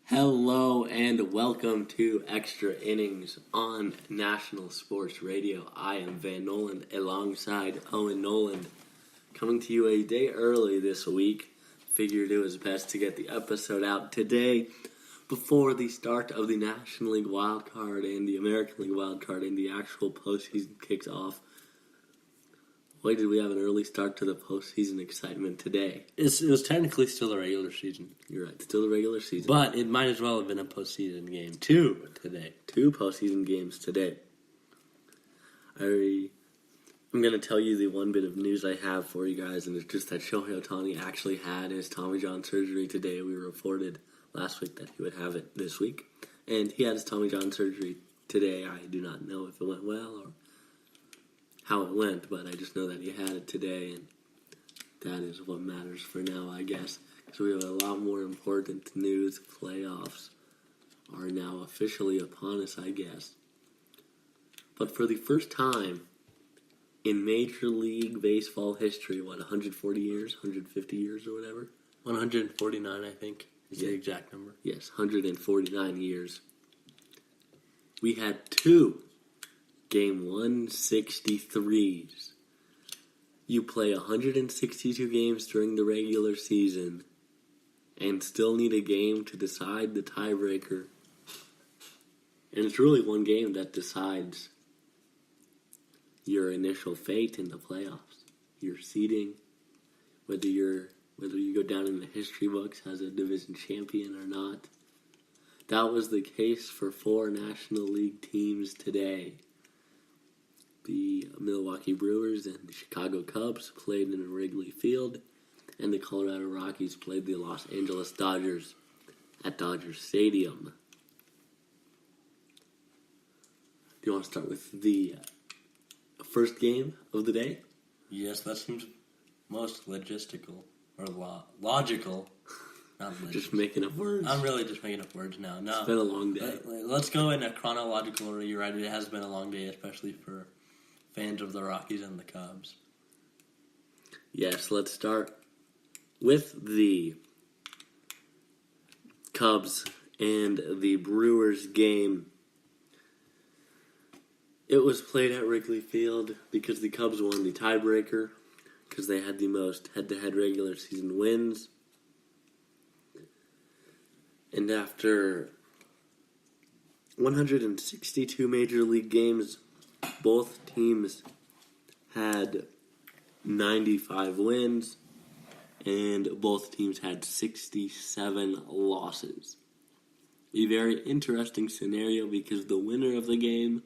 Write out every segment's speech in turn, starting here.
Hello and welcome to Extra Innings on National Sports Radio. I am Vann Noland alongside Owen Noland, coming to you a day early this week. Figured it was best to get the episode out today before the start of the National League Wildcard and the American League Wildcard and the actual postseason kicks off. Why did we have an early start to the postseason excitement today? It was technically still the regular season. You're right, still the regular season. But it might as well have been a postseason game, too, today. 2 postseason games today. I'm going to tell you the one bit of news I have for you guys, and it's just that Shohei Ohtani actually had his Tommy John surgery today. We reported last week that he would have it this week. And he had his Tommy John surgery today. I do not know if it went well or how it went, but I just know that he had it today, and that is what matters for now, I guess. Because we have a lot more important news. Playoffs are now officially upon us, I guess. But for the first time in Major League Baseball history, 140 years, 150 years or whatever? 149, I think, is the exact number. Yes, 149 years. We had 2 Game 163s. You play 162 games during the regular season and still need a game to decide the tiebreaker. And it's really one game that decides your initial fate in the playoffs. Your seeding, whether you go down in the history books as a division champion or not. That was the case for 4 National League teams today. The Milwaukee Brewers and the Chicago Cubs played in Wrigley Field, and the Colorado Rockies played the Los Angeles Dodgers at Dodger Stadium. Do you want to start with the first game of the day? Yes, that seems most logistical, or logical. Not just making up words. I'm really just making up words now. No, it's been a long day. Let's go in a chronological order. You're right, it has been a long day, especially for fans of the Rockies and the Cubs. Yes, let's start with the Cubs and the Brewers game. It was played at Wrigley Field because the Cubs won the tiebreaker because they had the most head-to-head regular season wins. And after 162 Major League games, both teams had 95 wins, and both teams had 67 losses. A very interesting scenario because the winner of the game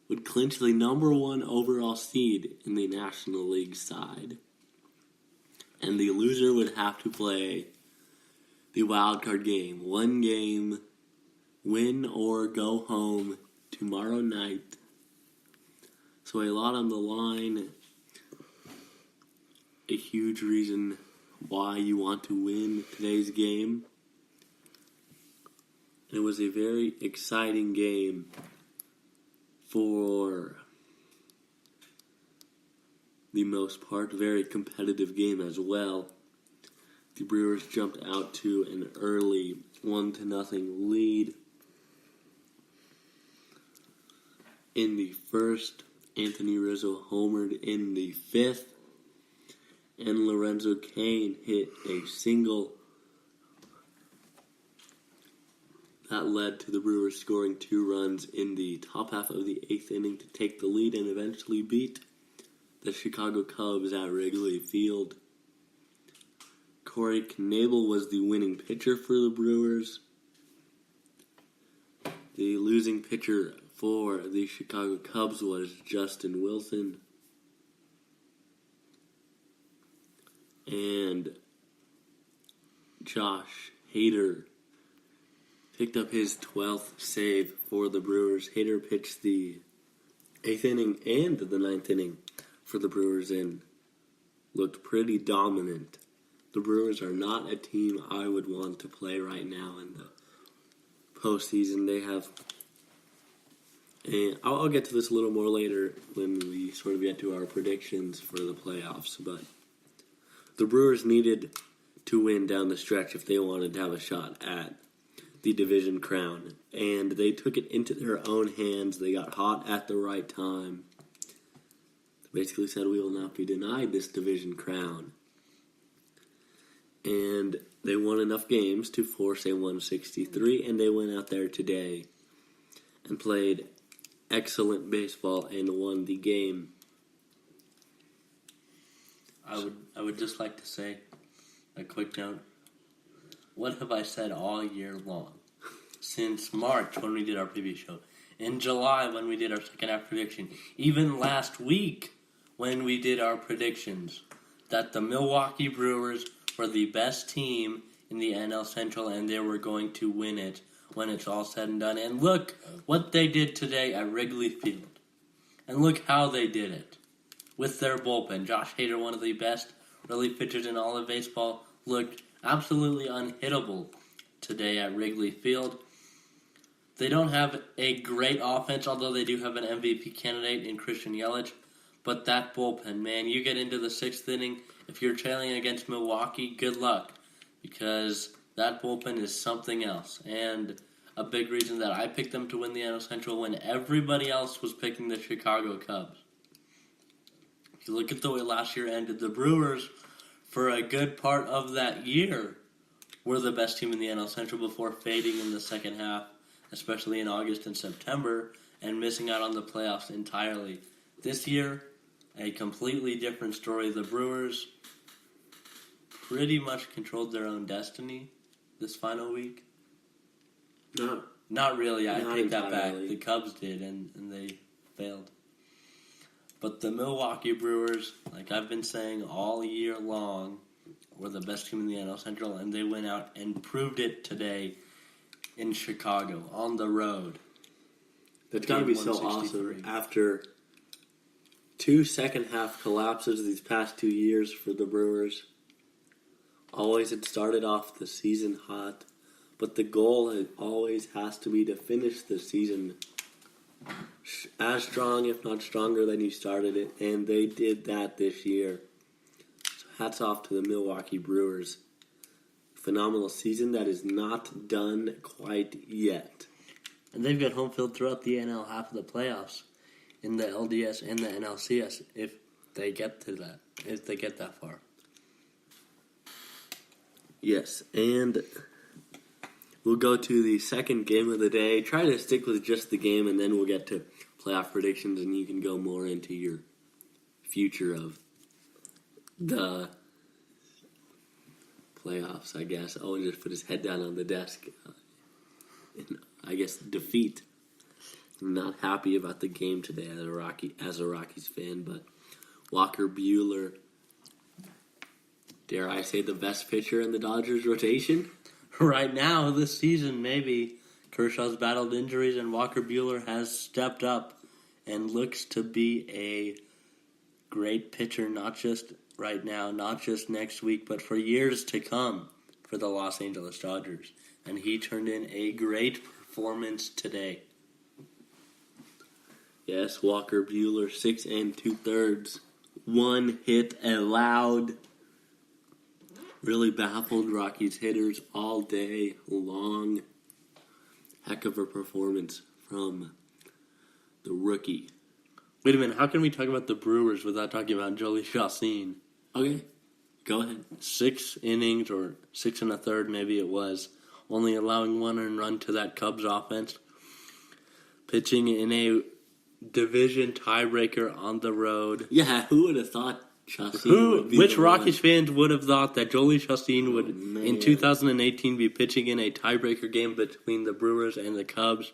would clinch the number 1 overall seed in the National League side. And the loser would have to play the Wildcard game. 1 game, win or go home tomorrow night. So a lot on the line. A huge reason why you want to win today's game. It was a very exciting game for the most part. Very competitive game as well. The Brewers jumped out to an early 1-0 lead. In the first, Anthony Rizzo homered in the 5th, and Lorenzo Cain hit a single. That led to the Brewers scoring 2 runs in the top half of the 8th inning to take the lead and eventually beat the Chicago Cubs at Wrigley Field. Corey Knebel was the winning pitcher for the Brewers. The losing pitcher for the Chicago Cubs was Justin Wilson. And Josh Hader picked up his 12th save for the Brewers. Hader pitched the 8th inning and the 9th inning for the Brewers and looked pretty dominant. The Brewers are not a team I would want to play right now in the postseason. They have, and I'll get to this a little more later when we sort of get to our predictions for the playoffs, but the Brewers needed to win down the stretch if they wanted to have a shot at the division crown. And they took it into their own hands. They got hot at the right time. Basically said, we will not be denied this division crown. And they won enough games to force a 163, and they went out there today and played excellent baseball and won the game. I would just like to say a quick note. What have I said all year long? Since March when we did our preview show, in July when we did our second half prediction, even last week when we did our predictions, that the Milwaukee Brewers were the best team in the NL Central and they were going to win it when it's all said and done. And look what they did today at Wrigley Field. And look how they did it. With their bullpen, Josh Hader, one of the best relief pitchers in all of baseball, looked absolutely unhittable today at Wrigley Field. They don't have a great offense, although they do have an MVP candidate in Christian Yelich. But that bullpen, man, you get into the sixth inning, if you're trailing against Milwaukee, good luck. Because that bullpen is something else. And a big reason that I picked them to win the NL Central when everybody else was picking the Chicago Cubs. If you look at the way last year ended, the Brewers, for a good part of that year, were the best team in the NL Central before fading in the second half, especially in August and September, and missing out on the playoffs entirely. This year, a completely different story. The Brewers pretty much controlled their own destiny this final week. Not really. I take that back. The Cubs did, and they failed. But the Milwaukee Brewers, like I've been saying all year long, were the best team in the NL Central, and they went out and proved it today in Chicago, on the road. That's got to be so awesome after two second-half collapses these past 2 years for the Brewers. Always had started off the season hot, but the goal always has to be to finish the season as strong, if not stronger, than you started it, and they did that this year. So hats off to the Milwaukee Brewers. Phenomenal season that is not done quite yet. And they've got home field throughout the NL half of the playoffs in the LDS and the NLCS if they get to that, if they get that far. Yes, and we'll go to the second game of the day. Try to stick with just the game, and then we'll get to playoff predictions, and you can go more into your future of the playoffs, I guess. Owen just put his head down on the desk in, I guess, defeat. I'm not happy about the game today as a Rockies fan, but Walker Buehler, dare I say, the best pitcher in the Dodgers rotation? Right now, this season, maybe. Kershaw's battled injuries, and Walker Buehler has stepped up and looks to be a great pitcher, not just right now, not just next week, but for years to come for the Los Angeles Dodgers. And he turned in a great performance today. Yes, Walker Buehler, 6 2/3, 1 hit allowed. Really baffled Rockies hitters all day long. Heck of a performance from the rookie. Wait a minute, how can we talk about the Brewers without talking about Jolie Chacin? Okay, go ahead. 6 innings, or 6 1/3 maybe it was, only allowing 1 earned run to that Cubs offense. Pitching in a division tiebreaker on the road. Yeah, who would have thought Chacin would be Which Rockies fans would have thought that Jolie Chacin would, man, in 2018, be pitching in a tiebreaker game between the Brewers and the Cubs,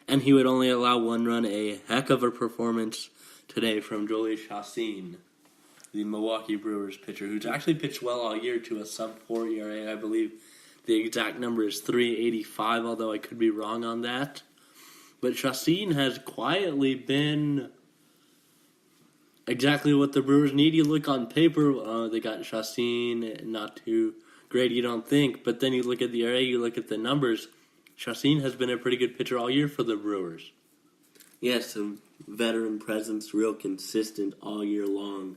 and he would only allow 1 run? A heck of a performance today from Jolie Chacin, the Milwaukee Brewers pitcher, who's actually pitched well all year to a sub-4 ERA. I believe the exact number is 3.85, although I could be wrong on that. But Chacin has quietly been exactly what the Brewers need. You look on paper, they got Chacin, not too great, you don't think. But then you look at the ERA, you look at the numbers. Chacin has been a pretty good pitcher all year for the Brewers. Yes, some veteran presence, real consistent all year long.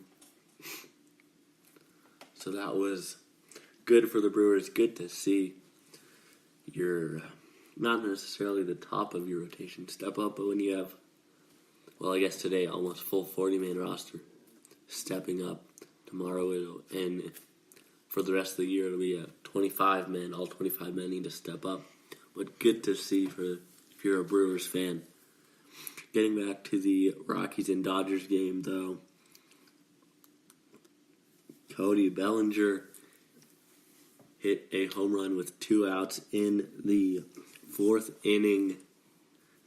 So that was good for the Brewers. Good to see you're not necessarily the top of your rotation step up, but when you have, well, I guess today almost full 40-man roster stepping up. Tomorrow and for the rest of the year it'll be 25 men. All 25 men need to step up. But good to see if you're a Brewers fan. Getting back to the Rockies and Dodgers game, though, Cody Bellinger hit a home run with 2 outs in the 4th inning.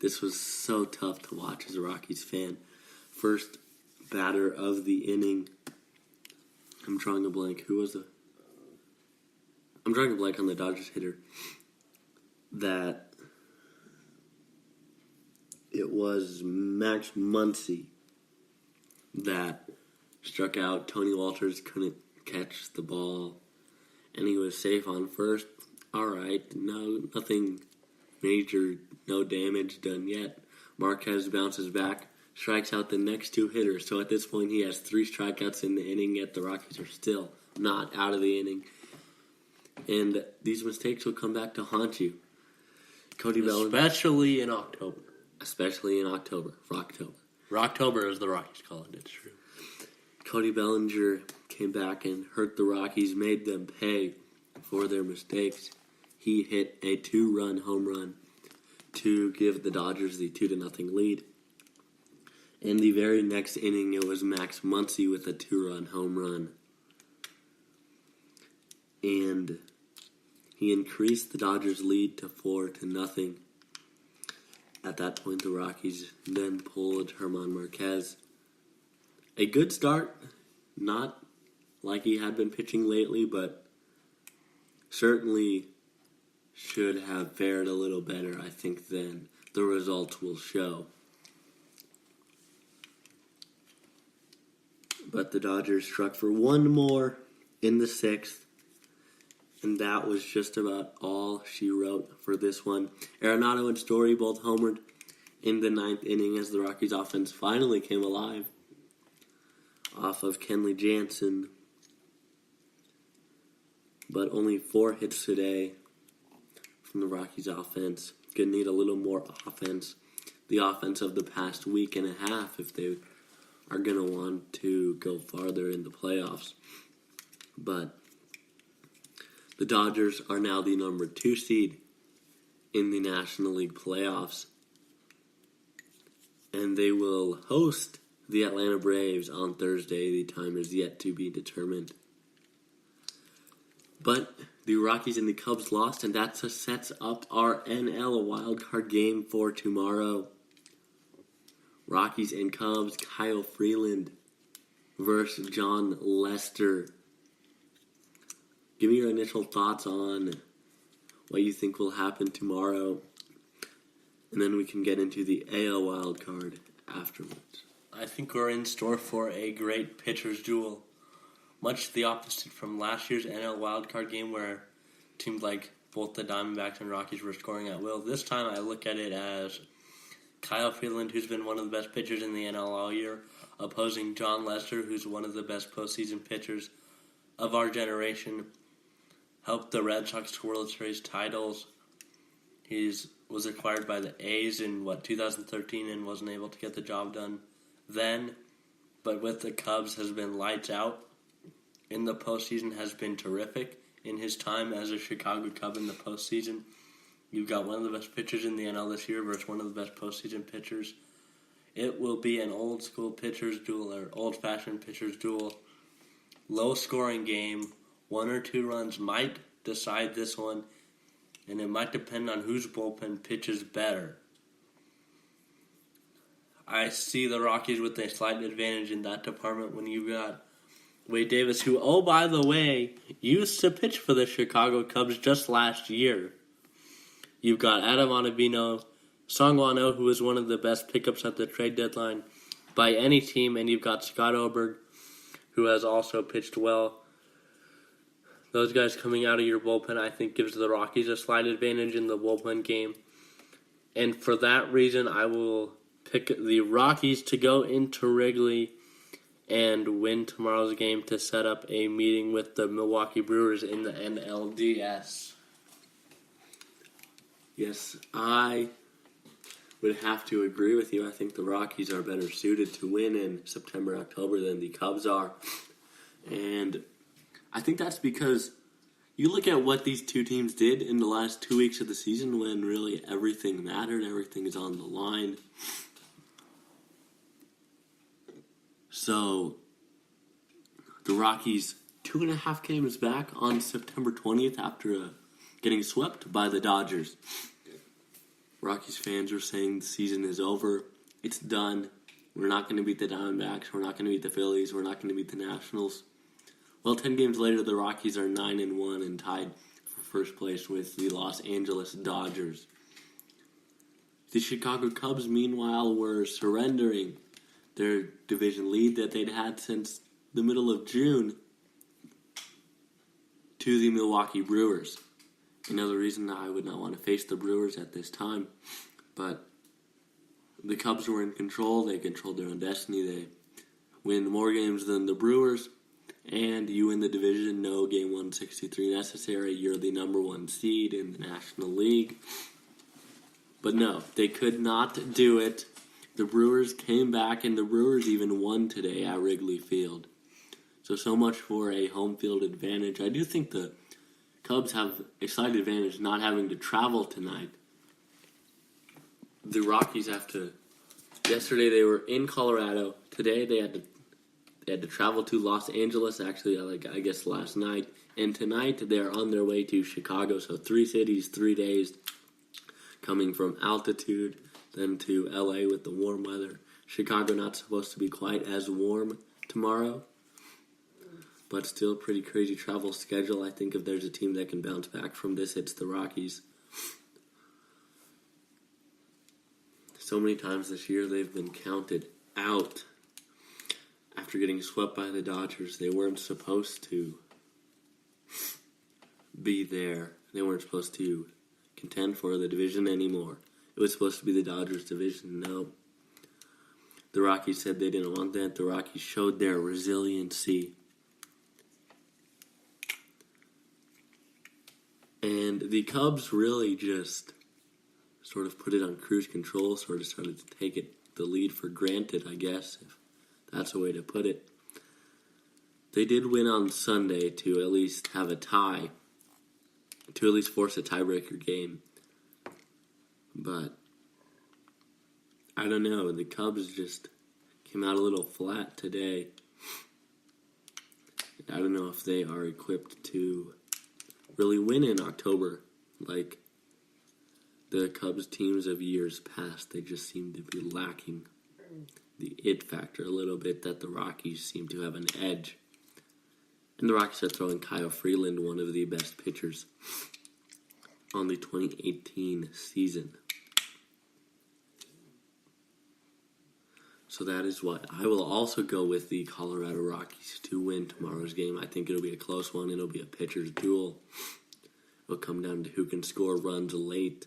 This was so tough to watch as a Rockies fan. First batter of the inning. I'm drawing a blank. I'm drawing a blank on the Dodgers hitter. That it was Max Muncy that struck out. Tony Walters couldn't catch the ball, and he was safe on first. All right, nothing major, no damage done yet. Marquez bounces back, strikes out the next 2 hitters. So at this point, he has 3 strikeouts in the inning, yet the Rockies are still not out of the inning. And these mistakes will come back to haunt you. Cody Bellinger. Especially in October. For October. Rocktober, as the Rockies call it, it's true. Cody Bellinger came back and hurt the Rockies, made them pay for their mistakes. He hit a 2-run home run to give the Dodgers the 2-0 lead. In the very next inning, it was Max Muncy with a 2-run home run. And he increased the Dodgers' lead to 4-0. At that point, the Rockies then pulled German Marquez. A good start, not like he had been pitching lately, but certainly should have fared a little better, I think, than the results will show. But the Dodgers struck for 1 more in the 6th, and that was just about all she wrote for this one. Arenado and Story both homered in the 9th inning as the Rockies offense finally came alive off of Kenley Jansen. But only 4 hits today from the Rockies offense. Gonna need a little more offense. The offense of the past week and a half if they are going to want to go farther in the playoffs. But the Dodgers are now the number 2 seed in the National League playoffs. And they will host the Atlanta Braves on Thursday. The time is yet to be determined. But the Rockies and the Cubs lost, and that sets up our NL Wildcard game for tomorrow. Rockies and Cubs, Kyle Freeland versus John Lester. Give me your initial thoughts on what you think will happen tomorrow, and then we can get into the AL wildcard afterwards. I think we're in store for a great pitcher's duel. Much the opposite from last year's NL wildcard game where teams like both the Diamondbacks and Rockies were scoring at will. This time I look at it as Kyle Freeland, who's been one of the best pitchers in the NL all year, opposing John Lester, who's one of the best postseason pitchers of our generation. Helped the Red Sox to World Series titles. He was acquired by the A's in, 2013 and wasn't able to get the job done then. But with the Cubs has been lights out. In the postseason has been terrific. In his time as a Chicago Cub in the postseason, you've got one of the best pitchers in the NL this year versus one of the best postseason pitchers. It will be an old-school pitcher's duel or old-fashioned pitcher's duel. Low-scoring game. 1 or 2 runs might decide this one, and it might depend on whose bullpen pitches better. I see the Rockies with a slight advantage in that department when you've got Wade Davis, who, oh, by the way, used to pitch for the Chicago Cubs just last year. You've got Adam Ottavino, Sungwon Oh, who was one of the best pickups at the trade deadline by any team, and you've got Scott Oberg, who has also pitched well. Those guys coming out of your bullpen, I think, gives the Rockies a slight advantage in the bullpen game. And for that reason, I will pick the Rockies to go into Wrigley and win tomorrow's game to set up a meeting with the Milwaukee Brewers in the NLDS. Yes, I would have to agree with you. I think the Rockies are better suited to win in September, October than the Cubs are. And I think that's because you look at what these two teams did in the last 2 weeks of the season when really everything mattered, everything is on the line. So, the Rockies 2.5 games back on September 20th after getting swept by the Dodgers. Rockies fans are saying the season is over. It's done. We're not going to beat the Diamondbacks. We're not going to beat the Phillies. We're not going to beat the Nationals. Well, 10 games later, the Rockies are 9-1 and tied for first place with the Los Angeles Dodgers. The Chicago Cubs, meanwhile, were surrendering their division lead that they'd had since the middle of June to the Milwaukee Brewers. Another reason I would not want to face the Brewers at this time, but the Cubs were in control. They controlled their own destiny. They win more games than the Brewers, and you win the division. No game 163 necessary. You're the number one seed in the National League. But no, they could not do it. The Brewers came back, and the Brewers even won today at Wrigley Field. So much for a home field advantage. I do think the Cubs have a slight advantage not having to travel tonight. The Rockies have to. Yesterday they were in Colorado. Today they had to travel to Los Angeles. Actually, I guess last night. And tonight they are on their way to Chicago. So 3 cities, 3 days, coming from altitude, then to LA with the warm weather. Chicago not supposed to be quite as warm tomorrow, but still pretty crazy travel schedule. I think if there's a team that can bounce back from this, it's the Rockies. So many times this year they've been counted out after getting swept by the Dodgers. They weren't supposed to be there. They weren't supposed to contend for the division anymore. It was supposed to be the Dodgers division. No. The Rockies said they didn't want that. The Rockies showed their resiliency. And the Cubs really just sort of put it on cruise control, sort of started to take the lead for granted, I guess, if that's a way to put it. They did win on Sunday to at least have a tie, to at least force a tiebreaker game. But, I don't know, the Cubs just came out a little flat today. I don't know if they are equipped to really win in October like the Cubs teams of years past. They just seem to be lacking the it factor a little bit, that the Rockies seem to have an edge. And the Rockies are throwing Kyle Freeland, one of the best pitchers on the 2018 season. So that is what I will also go with the Colorado Rockies to win tomorrow's game. I think it'll be a close one. It'll be a pitcher's duel. It'll come down to who can score runs late.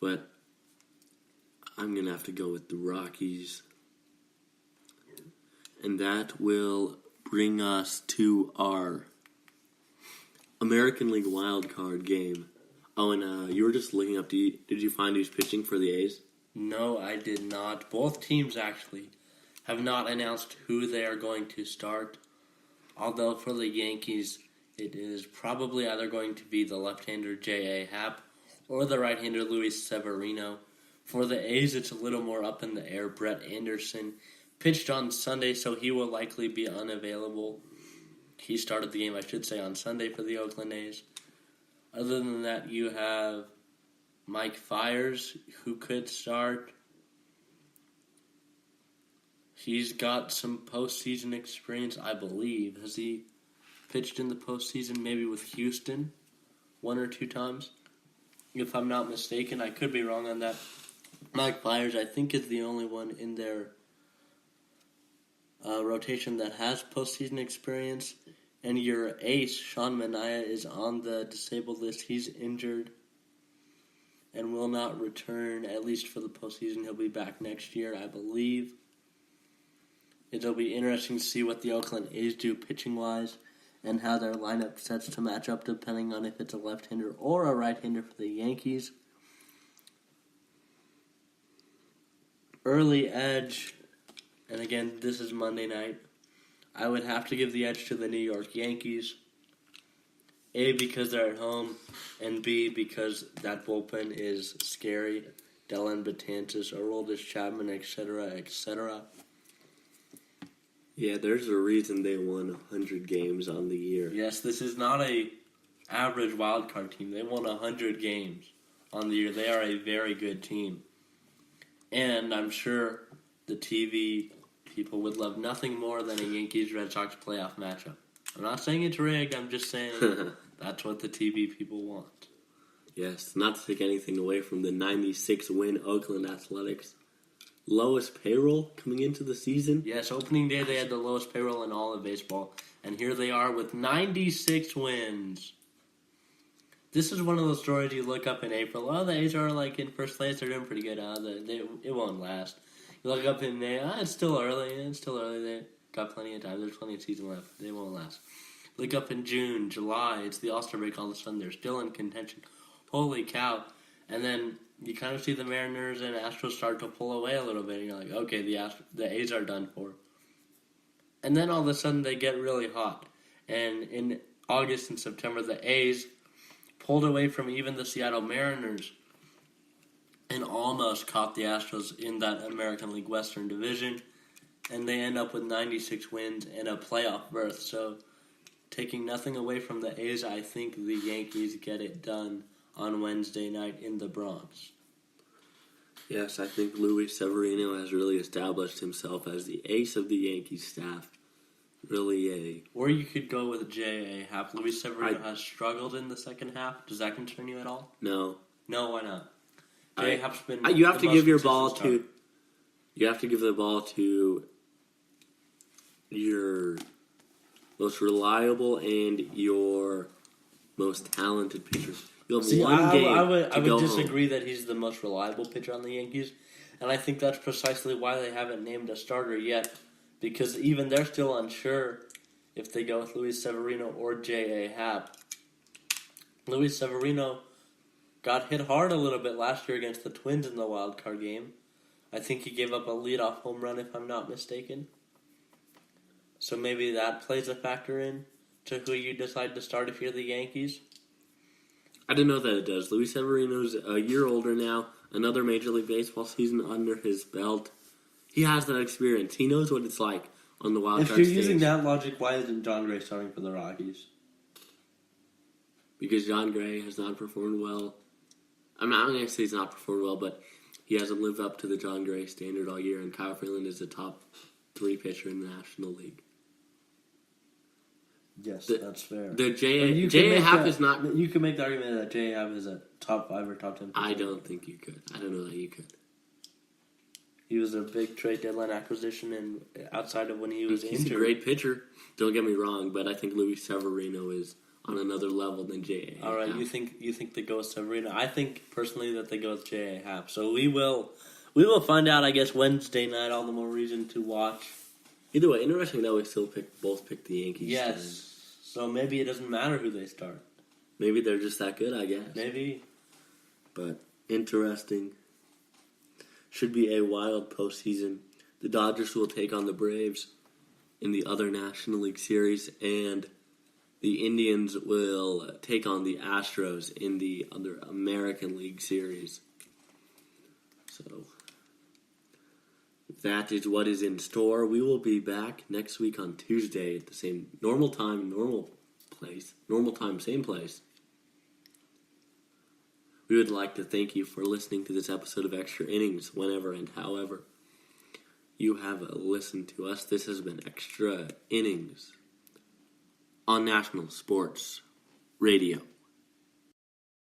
But I'm going to have to go with the Rockies. And that will bring us to our American League Wildcard game. Oh, and you were just looking up, did you find who's pitching for the A's? No, I did not. Both teams actually have not announced who they are going to start. Although for the Yankees, it is probably either going to be the left-hander J.A. Happ or the right-hander Luis Severino. For the A's, it's a little more up in the air. Brett Anderson pitched on Sunday, so he will likely be unavailable. He started the game, I should say, on Sunday for the Oakland A's. Other than that, you have Mike Fiers, who could start. He's got some postseason experience, I believe. Has he pitched in the postseason, maybe with Houston, 1 or 2 times? If I'm not mistaken, I could be wrong on that. Mike Fiers, I think, is the only one in their rotation that has postseason experience. And your ace, Sean Manaea, is on the disabled list. He's injured and will not return, at least for the postseason. He'll be back next year, I believe. It'll be interesting to see what the Oakland A's do pitching-wise and how their lineup sets to match up depending on if it's a left-hander or a right-hander for the Yankees. Early edge, and again, this is Monday night. I would have to give the edge to the New York Yankees. A, because they're at home, and B, because that bullpen is scary. Dellin Betances, Aroldis Chapman, etc., etc. Yeah, there's a reason they won 100 games on the year. Yes, this is not a average wildcard team. They won 100 games on the year. They are a very good team. And I'm sure the TV people would love nothing more than a Yankees-Red Sox playoff matchup. I'm not saying it's rigged. I'm just saying that's what the TV people want. Yes, not to take anything away from the 96-win Oakland Athletics. Lowest payroll coming into the season. Yes, opening day they had the lowest payroll in all of baseball. And here they are with 96 wins. This is one of those stories you look up in April. Oh, the A's are like in first place. They're doing pretty good. It won't last. You look up in May. It's still early. They got plenty of time. There's plenty of season left. They won't last. Look up in June, July. It's the All-Star break. All of a sudden, they're still in contention. Holy cow. And then you kind of see the Mariners and Astros start to pull away a little bit. And you're like, okay, the A's are done for. And then all of a sudden, they get really hot. And in August and September, the A's pulled away from even the Seattle Mariners and almost caught the Astros in that American League Western Division. And they end up with 96 wins and a playoff berth. So, taking nothing away from the A's, I think the Yankees get it done on Wednesday night in the Bronx. Yes, I think Luis Severino has really established himself as the ace of the Yankees staff. Really Or you could go with J.A. Happ. Luis Severino has struggled in the second half. Does that concern you at all? No. No, why not? J.A. Happ's been You have to give your ball star. You have to give the ball to your most reliable and your most talented pitchers. You have one game I would go disagree home. that he's the most reliable pitcher on the Yankees, and I think that's precisely why they haven't named a starter yet, because even they're still unsure if they go with Luis Severino or J.A. Happ. Luis Severino got hit hard a little bit last year against the Twins in the wild card game. I think he gave up a leadoff home run, if I'm not mistaken. So maybe that plays a factor in to who you decide to start if you're the Yankees. I didn't know that it does. Luis Severino's a year older now. Another Major League Baseball season under his belt. He has that experience. He knows what it's like on the wild card stage. If you're using that logic, why isn't John Gray starting for the Rockies? Because John Gray has not performed well. I'm not going to say he's not performed well, but he hasn't lived up to the John Gray standard all year, and Kyle Freeland is the top 3 pitcher in the National League. Yes, that's fair. The J.A. Happ is not... You could make the argument that J.A. Happ is a top 5 or top 10 pitcher. I don't think you could. I don't know that you could. He was a big trade deadline acquisition, and outside of when he was He's injured. a great pitcher. Don't get me wrong, but I think Luis Severino is on another level than J.A. All right, Happ. you think they go with Severino? I think personally that they go with J.A. Happ. So we will find out. I guess Wednesday night. All the more reason to watch. Either way, interesting that we still both pick the Yankees. Yes. So maybe it doesn't matter who they start. Maybe they're just that good, I guess. Maybe. But interesting. Should be a wild postseason. The Dodgers will take on the Braves in the other National League Series, and the Indians will take on the Astros in the other American League Series. So that is what is in store. We will be back next week on Tuesday at the same normal time, normal place. Normal time, same place. We would like to thank you for listening to this episode of Extra Innings, whenever and however you have listened to us. This has been Extra Innings on National Sports Radio.